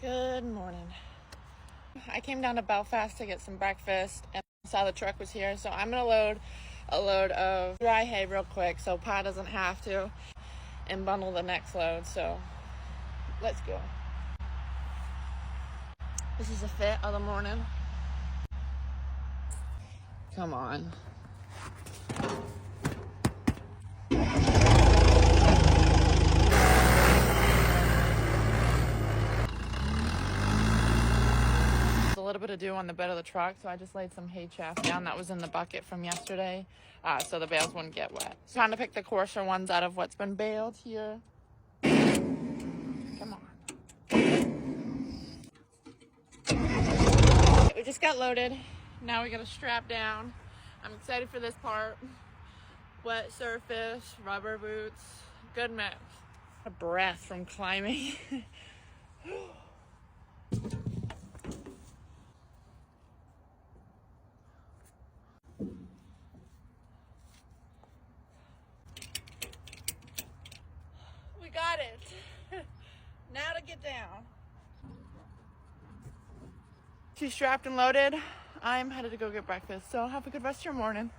Good morning. I came down to Belfast to get some breakfast and saw the truck was here, so I'm gonna load a load of dry hay real quick so Pa doesn't have to, and bundle the next load. So let's go. This is a fit of the morning. Come on. A little bit of dew on the bed of the truck, so I just laid some hay chaff down that was in the bucket from yesterday, so the bales wouldn't get wet. So trying to pick the coarser ones out of what's been baled here. Come on. We just got loaded. Now we gotta strap down. I'm excited for this part. Wet surface, rubber boots, good mix. A breath from climbing. We got it. Now to get down. She's strapped and loaded. I'm headed to go get breakfast, so have a good rest of your morning.